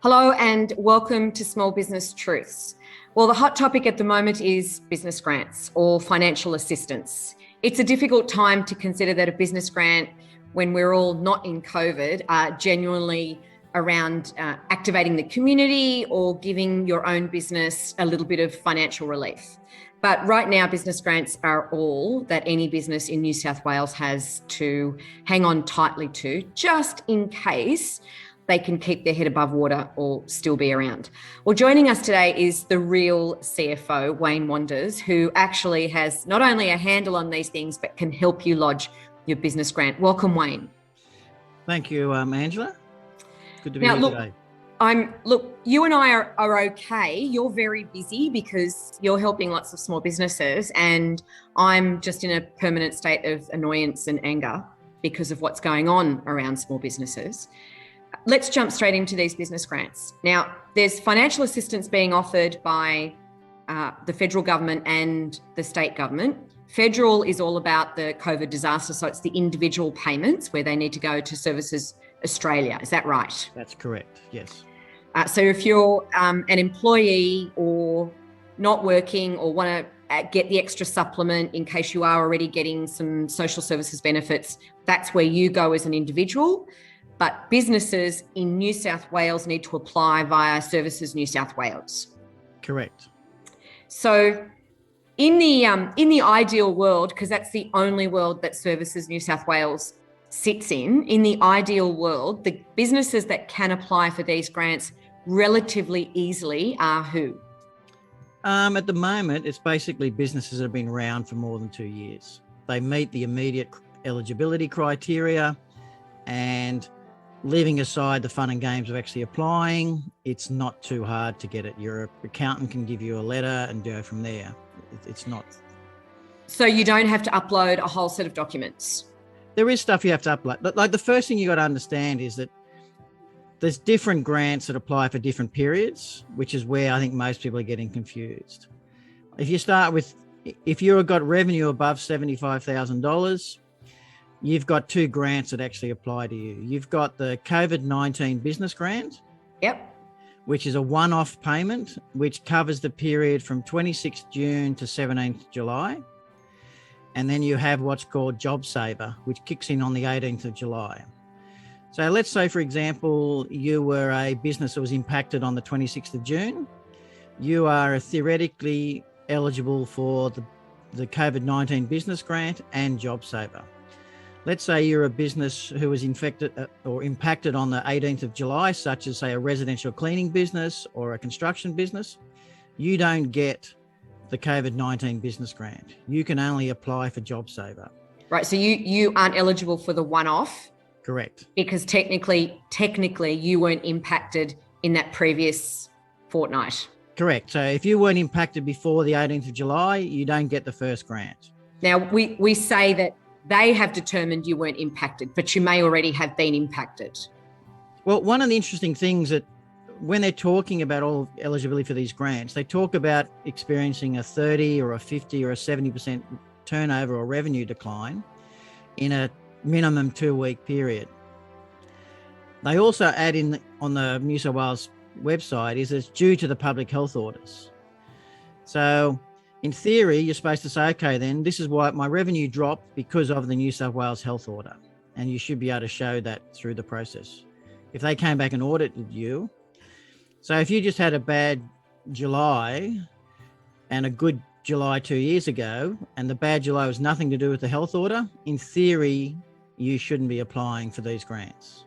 Hello and welcome to Small Business Truths. Well, the hot topic at the moment is business grants or financial assistance. It's a difficult time to consider that a business grant, when we're all not in COVID, are genuinely around activating the community or giving your own business a little bit of financial relief. But right now, business grants are all that any business in New South Wales has to hang on tightly to, just in case they can keep their head above water or still be around. Well, joining us today is the real CFO, Wayne Wanders, who actually has not only a handle on these things, but can help you lodge your business grant. Welcome, Wayne. Thank you, Angela. Good to be here today. You and I are okay. You're very busy because you're helping lots of small businesses, and I'm just in a permanent state of annoyance and anger because of what's going on around small businesses. Let's jump straight into these business grants. Now, there's financial assistance being offered by the federal government and the state government. Federal is all about the COVID disaster, so it's the individual payments where they need to go to Services Australia. Is that right? That's correct, yes. So if you're an employee or not working or want to get the extra supplement in case you are already getting some social services benefits, that's where you go as an individual. But businesses in New South Wales need to apply via Services New South Wales. Correct. So in the ideal world, because that's the only world that Services New South Wales sits in the ideal world, the businesses that can apply for these grants relatively easily are who? At the moment, it's basically businesses that have been around for more than 2 years. They meet the immediate eligibility criteria, and leaving aside the fun and games of actually applying, it's not too hard to get it. Your accountant can give you a letter and go from there. It's not. So you don't have to upload a whole set of documents? There is stuff you have to upload. Like the first thing you got to understand is that there's different grants that apply for different periods, which is where I think most people are getting confused. If you start with, if you've got revenue above $75,000, you've got two grants that actually apply to you. You've got the COVID-19 Business Grant. Yep. Which is a one-off payment, which covers the period from 26th June to 17th July. And then you have what's called JobSaver, which kicks in on the 18th of July. So let's say, for example, you were a business that was impacted on the 26th of June. You are theoretically eligible for the COVID-19 Business Grant and JobSaver. Let's say you're a business who was infected or impacted on the 18th of July, such as, say, a residential cleaning business or a construction business. You don't get the COVID-19 Business Grant. You can only apply for JobSaver. Right, so you aren't eligible for the one-off? Correct. Because technically you weren't impacted in that previous fortnight. Correct. So if you weren't impacted before the 18th of July, you don't get the first grant. Now, we say that they have determined you weren't impacted, but you may already have been impacted. Well, one of the interesting things that when they're talking about all eligibility for these grants, they talk about experiencing a 30 or a 50 or a 70% turnover or revenue decline in a minimum 2-week period. They also add in on the New South Wales website is it's due to the public health orders. So in theory, you're supposed to say, okay, then this is why my revenue dropped because of the New South Wales health order. And you should be able to show that through the process. If they came back and audited you, so if you just had a bad July and a good July 2 years ago, and the bad July was nothing to do with the health order, in theory, you shouldn't be applying for these grants.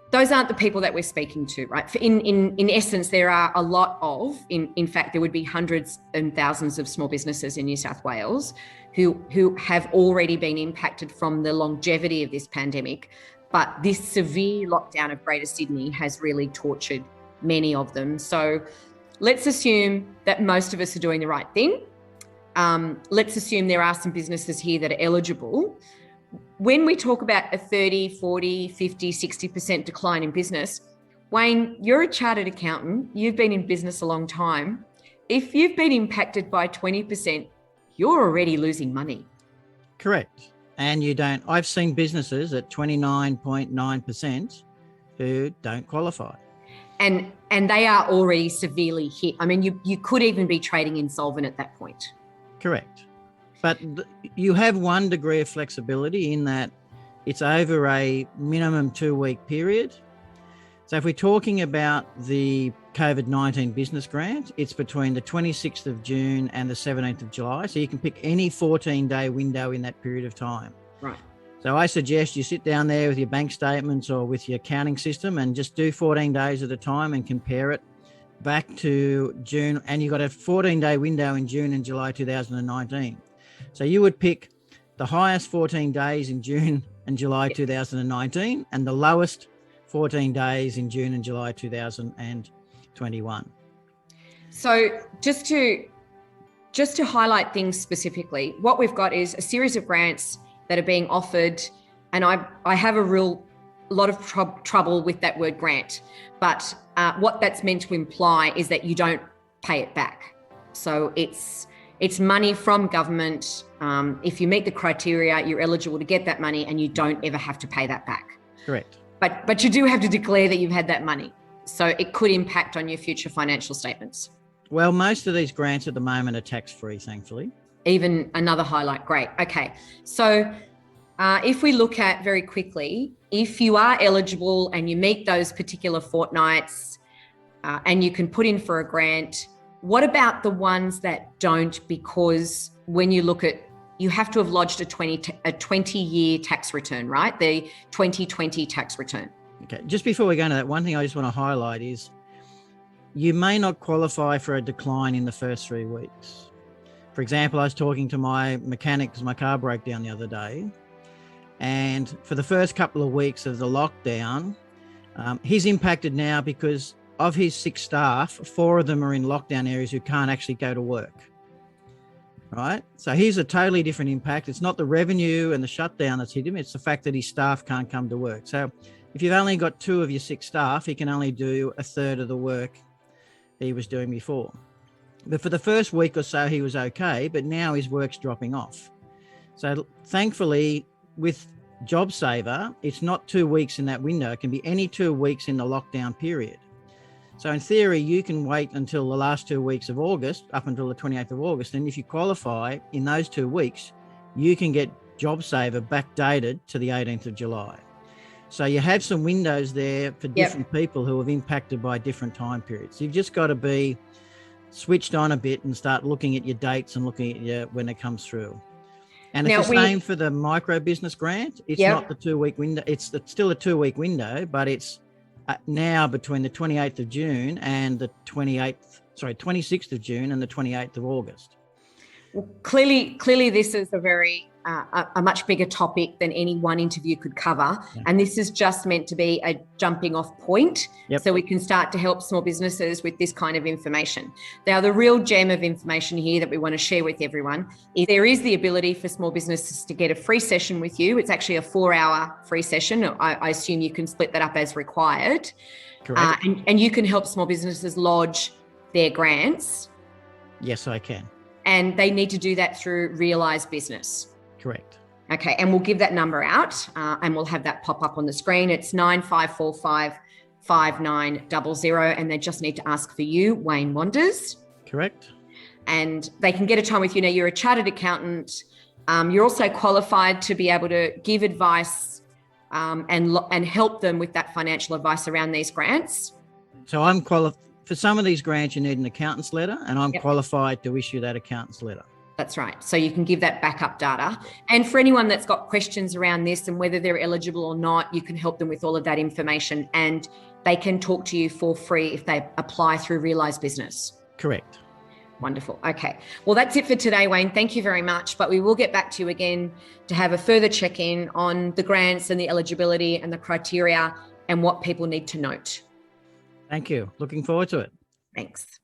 Those aren't the people that we're speaking to, right? In essence, there are a lot of, in fact, there would be hundreds and thousands of small businesses in New South Wales who have already been impacted from the longevity of this pandemic. But this severe lockdown of Greater Sydney has really tortured many of them. So let's assume that most of us are doing the right thing. Let's assume there are some businesses here that are eligible. When we talk about a 30, 40, 50, 60% decline in business, Wayne, you're a chartered accountant. You've been in business a long time. If you've been impacted by 20%, you're already losing money. Correct. And I've seen businesses at 29.9% who don't qualify. And they are already severely hit. I mean, you could even be trading insolvent at that point. Correct. But you have one degree of flexibility in that it's over a minimum 2-week period. So if we're talking about the COVID-19 business grant, it's between the 26th of June and the 17th of July. So you can pick any 14-day window in that period of time. Right. So I suggest you sit down there with your bank statements or with your accounting system and just do 14 days at a time and compare it back to June. And you've got a 14-day window in June and July 2019. So you would pick the highest 14 days in June and July 2019 and the lowest 14 days in June and July 2021. So just to highlight things specifically, what we've got is a series of grants that are being offered, and I have a lot of trouble with that word grant, but what that's meant to imply is that you don't pay it back. So it's money from government. If you meet the criteria, you're eligible to get that money and you don't ever have to pay that back. Correct. But you do have to declare that you've had that money. So it could impact on your future financial statements. Well, most of these grants at the moment are tax-free, thankfully. Even another highlight. Great. Okay. So if we look at very quickly, if you are eligible and you meet those particular fortnights and you can put in for a grant, what about the ones that don't? Because when you look at, you have to have lodged a 20-year tax return, right? The 2020 tax return. Okay. Just before we go into that, one thing I just want to highlight is you may not qualify for a decline in the first 3 weeks. For example, I was talking to my mechanic because my car broke down the other day. And for the first couple of weeks of the lockdown, he's impacted now because of his 6 staff, 4 of them are in lockdown areas who can't actually go to work. Right? So here's a totally different impact. It's not the revenue and the shutdown that's hit him. It's the fact that his staff can't come to work. So if you've only got 2 of your 6 staff, he can only do a third of the work he was doing before. But for the first week or so, he was okay, but now his work's dropping off. So thankfully, with JobSaver, it's not 2 weeks in that window. It can be any 2 weeks in the lockdown period. So in theory, you can wait until the last 2 weeks of August, up until the 28th of August. And if you qualify in those 2 weeks, you can get JobSaver backdated to the 18th of July. So you have some windows there for different people who have impacted by different time periods. You've just got to be switched on a bit and start looking at your dates and looking at when it comes through. And it's the same for the micro business grant. It's not the 2 week window. It's still a 2 week window, but it's now between the 28th of June and the 26th of June and the 28th of August. Well, clearly this is a much bigger topic than any one interview could cover. Yeah. And this is just meant to be a jumping off point so we can start to help small businesses with this kind of information. Now, the real gem of information here that we want to share with everyone is there is the ability for small businesses to get a free session with you. It's actually a 4-hour free session. I assume you can split that up as required. Correct. And you can help small businesses lodge their grants. Yes, I can. And they need to do that through Realise Business. Correct. Okay, and we'll give that number out and we'll have that pop up on the screen. It's 9545 5900 and they just need to ask for you, Wayne Wanders. Correct. And they can get a time with you. Now, you're a chartered accountant. You're also qualified to be able to give advice and help them with that financial advice around these grants. So I'm qualified. For some of these grants, you need an accountant's letter, and I'm qualified to issue that accountant's letter. That's right. So you can give that backup data. And for anyone that's got questions around this and whether they're eligible or not, you can help them with all of that information and they can talk to you for free if they apply through Realise Business. Correct. Wonderful. Okay. Well, that's it for today, Wayne. Thank you very much. But we will get back to you again to have a further check-in on the grants and the eligibility and the criteria and what people need to note. Thank you. Looking forward to it. Thanks.